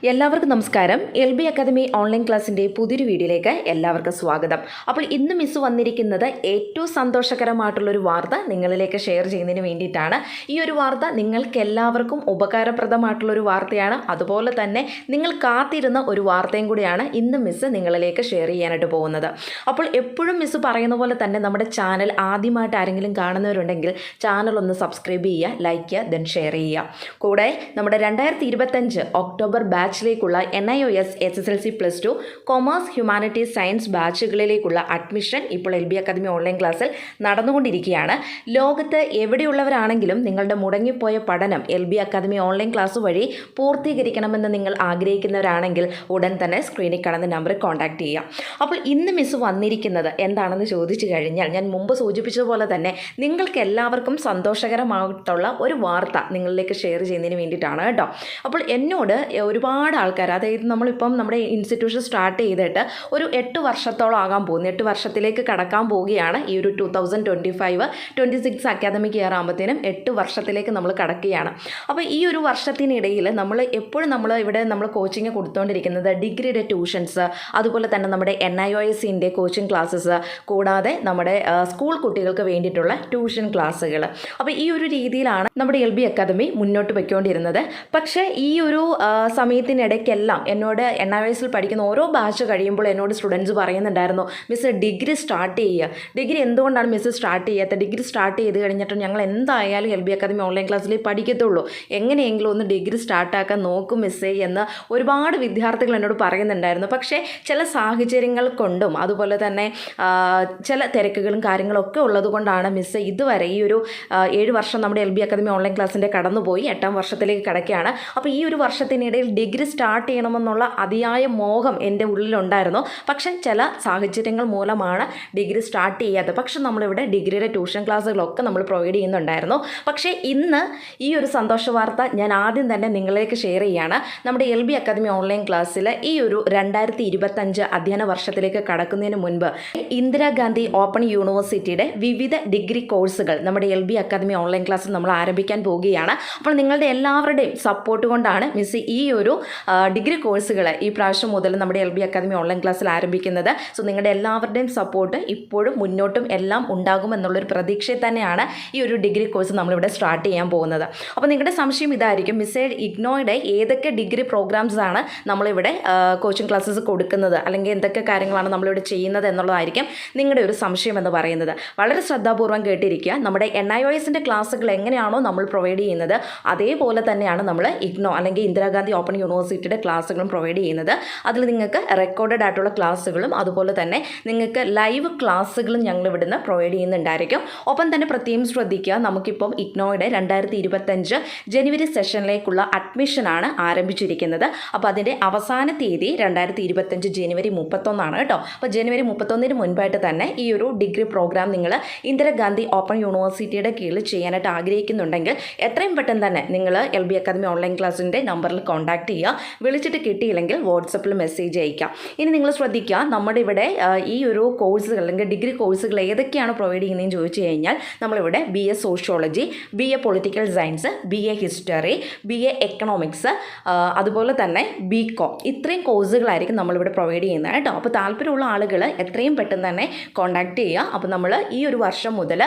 എല്ലാവർക്കും നമസ്കാരം. LB academy online ക്ലാസ്സിൻ്റെ പുതിയൊരു വീഡിയോയിലേക്ക് എല്ലാവർക്കും സ്വാഗതം. അപ്പോൾ ഇന്ന് മിസ് വന്നിരിക്കുന്നത് ഏറ്റവും സന്തോഷകരമായിട്ടുള്ളൊരു വാർത്ത നിങ്ങളിലേക്ക് ഷെയർ ചെയ്യുന്നതിന് വേണ്ടിയിട്ടാണ്. ഈ ഒരു വാർത്ത നിങ്ങൾക്ക് എല്ലാവർക്കും ഉപകാരപ്രദമായിട്ടുള്ളൊരു വാർത്തയാണ്. അതുപോലെ തന്നെ നിങ്ങൾ കാത്തിരുന്ന ഒരു വാർത്തയും കൂടിയാണ് ഇന്ന് മിസ് നിങ്ങളിലേക്ക് ഷെയർ ചെയ്യാനായിട്ട് പോകുന്നത്. അപ്പോൾ എപ്പോഴും മിസ് പറയുന്ന പോലെ തന്നെ നമ്മുടെ ചാനൽ ആദ്യമായിട്ട് ആരെങ്കിലും കാണുന്നവരുണ്ടെങ്കിൽ ചാനൽ ഒന്ന് സബ്സ്ക്രൈബ് ചെയ്യുക, ലൈക്ക് ചെയ്യുക, ദെൻ ഷെയർ ചെയ്യുക. കൂടെ നമ്മുടെ 2025 ഒക്ടോബർ ബാച്ചിലേക്കുള്ള NIOS SSLC+2 commerce humanities science ബാച്ചുകളിലേക്കുള്ള അഡ്മിഷൻ ഇപ്പോൾ LB അക്കാദമി ഓൺലൈൻ ക്ലാസ്സിൽ നടന്നുകൊണ്ടിരിക്കുകയാണ്. ലോകത്ത് എവിടെയുള്ളവരാണെങ്കിലും നിങ്ങളുടെ മുടങ്ങിപ്പോയ പഠനം LB അക്കാദമി ഓൺലൈൻ ക്ലാസ് വഴി പൂർത്തീകരിക്കണമെന്ന് നിങ്ങൾ ആഗ്രഹിക്കുന്നവരാണെങ്കിൽ ഉടൻ തന്നെ സ്ക്രീനിൽ കാണുന്ന നമ്പറിൽ കോൺടാക്ട് ചെയ്യുക. അപ്പോൾ ഇന്ന് മിസ് വന്നിരിക്കുന്നത് എന്താണെന്ന് ചോദിച്ചു കഴിഞ്ഞാൽ ഞാൻ മുമ്പ് സൂചിപ്പിച്ചതുപോലെ തന്നെ നിങ്ങൾക്ക് എല്ലാവർക്കും സന്തോഷകരമായിട്ടുള്ള ഒരു വാർത്ത നിങ്ങളിലേക്ക് ഷെയർ ചെയ്യുന്നതിന് വേണ്ടിയിട്ടാണ് കേട്ടോ. അപ്പോൾ എന്നോട് ഒരുപാട് ആൾക്കാർ, അതായത് നമ്മളിപ്പം നമ്മുടെ ഇൻസ്റ്റിറ്റ്യൂഷൻ സ്റ്റാർട്ട് ചെയ്തിട്ട് ഒരു 8 വർഷത്തോളം ആകാൻ പോകുന്നു. 8 വർഷത്തിലേക്ക് കടക്കാൻ പോവുകയാണ്. ഈ ഒരു 2025-26 അക്കാദമിക് ഇയർ ആകുമ്പോഴത്തേനും 8 വർഷത്തിലേക്ക് നമ്മൾ കടക്കുകയാണ്. അപ്പോൾ ഈ ഒരു വർഷത്തിനിടയിൽ നമ്മൾ എപ്പോഴും നമ്മൾ കോച്ചിങ് കൊടുത്തുകൊണ്ടിരിക്കുന്നത് ഡിഗ്രിയുടെ ട്യൂഷൻസ്, അതുപോലെ തന്നെ നമ്മുടെ NIOSൻ്റെ കോച്ചിങ് ക്ലാസ്സസ്, കൂടാതെ നമ്മുടെ സ്കൂൾ കുട്ടികൾക്ക് വേണ്ടിയിട്ടുള്ള ട്യൂഷൻ ക്ലാസ്സുകൾ. അപ്പോൾ ഈ ഒരു രീതിയിലാണ് നമ്മുടെ LB അക്കാദമി മുന്നോട്ട് പോയിക്കൊണ്ടിരുന്നത്. പക്ഷേ ഈ ഒരു സമയത്തിനിടയ്ക്കെല്ലാം എന്നോട് NIOSൽ പഠിക്കുന്ന ഓരോ ബാച്ച് കഴിയുമ്പോൾ എന്നോട് സ്റ്റുഡൻസ് പറയുന്നുണ്ടായിരുന്നു, മിസ് ഡിഗ്രി സ്റ്റാർട്ട് ചെയ്യുക, ഡിഗ്രി എന്തുകൊണ്ടാണ് മിസ് സ്റ്റാർട്ട് ചെയ്യാത്തത്, ഡിഗ്രി സ്റ്റാർട്ട് ചെയ്ത് കഴിഞ്ഞിട്ട് ഞങ്ങൾ എന്തായാലും LB അക്കാദമി ഓൺലൈൻ ക്ലാസ്സിൽ പഠിക്കത്തുള്ളൂ, എങ്ങനെയെങ്കിലും ഒന്ന് ഡിഗ്രി സ്റ്റാർട്ടാക്കാൻ നോക്കും മിസ്സേ എന്ന് ഒരുപാട് വിദ്യാർത്ഥികൾ എന്നോട് പറയുന്നുണ്ടായിരുന്നു. പക്ഷേ ചില സാഹചര്യങ്ങൾ കൊണ്ടും അതുപോലെ തന്നെ ചില തിരക്കുകളും കാര്യങ്ങളൊക്കെ ഉള്ളതുകൊണ്ടാണ് മിസ്സ് ഇതുവരെ ഈ ഒരു 7 വർഷം നമ്മുടെ LB അക്കാദമി ഓൺലൈൻ ക്ലാസ്സിൻ്റെ കടന്നുപോയി 8ാം വർഷത്തിലേക്ക് കടക്കുകയാണ്. അപ്പോൾ ഈ ഒരു വർഷത്തിനിടയിൽ ഡിഗ്രി സ്റ്റാർട്ട് ചെയ്യണമെന്നുള്ള അതിയായ മോഹം എൻ്റെ ഉള്ളിലുണ്ടായിരുന്നു. പക്ഷേ ചില സാഹചര്യങ്ങൾ മൂലമാണ് ഡിഗ്രി സ്റ്റാർട്ട് ചെയ്യാത്തത്. പക്ഷേ നമ്മളിവിടെ ഡിഗ്രിയുടെ ട്യൂഷൻ ക്ലാസ്സുകളൊക്കെ നമ്മൾ പ്രൊവൈഡ് ചെയ്യുന്നുണ്ടായിരുന്നു. പക്ഷേ ഇന്ന് ഈ ഒരു സന്തോഷ വാർത്ത ഞാൻ ആദ്യം തന്നെ നിങ്ങളിലേക്ക് ഷെയർ ചെയ്യുകയാണ്. നമ്മുടെ LB അക്കാദമി ഓൺലൈൻ ക്ലാസ്സിൽ ഈ ഒരു 2025 അധ്യയന വർഷത്തിലേക്ക് കടക്കുന്നതിന് മുൻപ് ഇന്ദിരാഗാന്ധി ഓപ്പൺ യൂണിവേഴ്സിറ്റിയുടെ വിവിധ ഡിഗ്രി കോഴ്സുകൾ നമ്മുടെ LB അക്കാദമി ഓൺലൈൻ ക്ലാസ്സിൽ നമ്മൾ ആരംഭിക്കാൻ പോവുകയാണ്. അപ്പോൾ നിങ്ങളുടെ എല്ലാവരുടെയും സപ്പോർട്ട് കൊണ്ടാണ് മിസ് ഈ ഒരു ഡിഗ്രി കോഴ്സുകൾ ഈ പ്രാവശ്യം മുതൽ നമ്മുടെ LB അക്കാദമി ഓൺലൈൻ ക്ലാസ്സിൽ ആരംഭിക്കുന്നത്. സോ നിങ്ങളുടെ എല്ലാവരുടെയും സപ്പോർട്ട് ഇപ്പോഴും മുന്നോട്ടും എല്ലാം ഉണ്ടാകുമെന്നുള്ളൊരു പ്രതീക്ഷയിൽ തന്നെയാണ് ഈ ഒരു ഡിഗ്രി കോഴ്സ് നമ്മളിവിടെ സ്റ്റാർട്ട് ചെയ്യാൻ പോകുന്നത്. അപ്പോൾ നിങ്ങളുടെ സംശയം ഇതായിരിക്കും, മിസ്സേ ഇഗ്നോയുടെ ഏതൊക്കെ ഡിഗ്രി പ്രോഗ്രാംസ് ആണ് നമ്മളിവിടെ കോച്ചിങ് ക്ലാസ്സസ് കൊടുക്കുന്നത്, അല്ലെങ്കിൽ എന്തൊക്കെ കാര്യങ്ങളാണ് നമ്മളിവിടെ ചെയ്യുന്നത് എന്നുള്ളതായിരിക്കും നിങ്ങളുടെ ഒരു സംശയം എന്ന് പറയുന്നത്. വളരെ ശ്രദ്ധാപൂർവ്വം കേട്ടിരിക്കുക. നമ്മുടെ NIOSൻ്റെ ക്ലാസ്സുകൾ എങ്ങനെയാണോ നമ്മൾ പ്രൊവൈഡ് ചെയ്യുന്നത് അതേപോലെ തന്നെയാണ് നമ്മൾ ഇഗ്നോ അല്ലെങ്കിൽ ഇന്ദിരാഗാന്ധി ഓപ്പൺ യൂണിവേഴ്സിറ്റിയുടെ ക്ലാസ്സുകളും പ്രൊവൈഡ് ചെയ്യുന്നത്. അതിൽ നിങ്ങൾക്ക് റെക്കോർഡഡ് ആയിട്ടുള്ള ക്ലാസ്സുകളും അതുപോലെ തന്നെ നിങ്ങൾക്ക് ലൈവ് ക്ലാസ്സുകളും ഞങ്ങൾ ഇവിടുന്ന് പ്രൊവൈഡ് ചെയ്യുന്നുണ്ടായിരിക്കും. ഒപ്പം തന്നെ പ്രത്യേകം ശ്രദ്ധിക്കുക, നമുക്കിപ്പം ഇഗ്നോയുടെ 2025 ജനുവരി സെഷനിലേക്കുള്ള അഡ്മിഷനാണ് ആരംഭിച്ചിരിക്കുന്നത്. അപ്പോൾ അതിൻ്റെ അവസാന തീയതി 2025 ജനുവരി 31 കേട്ടോ. അപ്പോൾ ജനുവരി 31 മുൻപായിട്ട് തന്നെ ഈ ഒരു ഡിഗ്രി പ്രോഗ്രാം നിങ്ങൾ ഇന്ദിരാഗാന്ധി ഓപ്പൺ യൂണിവേഴ്സിറ്റിയുടെ കീഴിൽ ചെയ്യാനായിട്ട് ആഗ്രഹിക്കുന്നുണ്ടെങ്കിൽ എത്രയും പെട്ടെന്ന് തന്നെ നിങ്ങൾ LB അക്കാദമി ഓൺലൈൻ ക്ലാസ്സിൻ്റെ നമ്പറിൽ കോൺടാക്ട് ചെയ്യുക. വിളിച്ചിട്ട് കിട്ടിയില്ലെങ്കിൽ വാട്സപ്പിൽ മെസ്സേജ് അയക്കാം. ഇനി നിങ്ങൾ ശ്രദ്ധിക്കുക, നമ്മുടെ ഇവിടെ ഈ ഒരു കോഴ്സുകൾ അല്ലെങ്കിൽ ഡിഗ്രി കോഴ്സുകൾ ഏതൊക്കെയാണ് പ്രൊവൈഡ് ചെയ്യുന്നതെന്ന് ചോദിച്ചു കഴിഞ്ഞാൽ നമ്മളിവിടെ BA sociology, BA political science, BA history, BA economics, അതുപോലെ തന്നെ BCom, ഇത്രയും കോഴ്സുകളായിരിക്കും നമ്മളിവിടെ പ്രൊവൈഡ് ചെയ്യുന്നത് കേട്ടോ. അപ്പോൾ താല്പര്യമുള്ള ആളുകൾ എത്രയും പെട്ടെന്ന് തന്നെ കോൺടാക്ട് ചെയ്യുക. അപ്പോൾ നമ്മൾ ഈ ഒരു വർഷം മുതൽ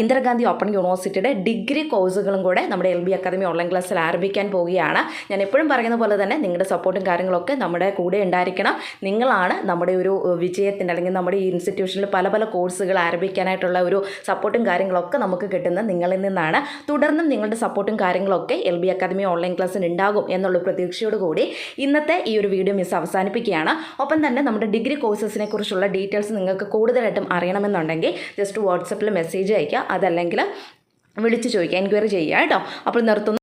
ഇന്ദിരാഗാന്ധി ഓപ്പൺ യൂണിവേഴ്സിറ്റിയുടെ ഡിഗ്രി കോഴ്സുകളും കൂടെ നമ്മുടെ LB അക്കാദമി ഓൺലൈൻ ക്ലാസ്സിൽ ആരംഭിക്കാൻ പോവുകയാണ്. ഞാൻ എപ്പോഴും പറയുന്ന പോലെ തന്നെ നിങ്ങളുടെ സപ്പോർട്ടും കാര്യങ്ങളൊക്കെ നമ്മുടെ കൂടെ ഉണ്ടായിരിക്കണം. നിങ്ങളാണ് നമ്മുടെ ഒരു വിജയത്തിൻ്റെ അല്ലെങ്കിൽ നമ്മുടെ ഈ ഇൻസ്റ്റിറ്റ്യൂഷനിൽ പല പല കോഴ്സുകൾ ആരംഭിക്കാനായിട്ടുള്ള ഒരു സപ്പോർട്ടും കാര്യങ്ങളൊക്കെ നമുക്ക് കിട്ടുന്നത് നിങ്ങളിൽ നിന്നാണ്. തുടർന്നും നിങ്ങളുടെ സപ്പോർട്ടും കാര്യങ്ങളൊക്കെ LB അക്കാദമി ഓൺലൈൻ ക്ലാസ്സിന് ഉണ്ടാകും എന്നുള്ള പ്രതീക്ഷയോട് കൂടി ഇന്നത്തെ ഈ ഒരു വീഡിയോ മിസ് അവസാനിപ്പിക്കുകയാണ്. ഒപ്പം തന്നെ നമ്മുടെ ഡിഗ്രി കോഴ്സസിനെ കുറിച്ചുള്ള ഡീറ്റെയിൽസ് നിങ്ങൾക്ക് കൂടുതലായിട്ടും അറിയണമെന്നുണ്ടെങ്കിൽ ജസ്റ്റ് വാട്സപ്പിൽ മെസ്സേജ് അയയ്ക്കുക, അതല്ലെങ്കിൽ വിളിച്ച് ചോദിക്കുക, എൻക്വയറി ചെയ്യുക കേട്ടോ. അപ്പോൾ നിർത്തുന്നു.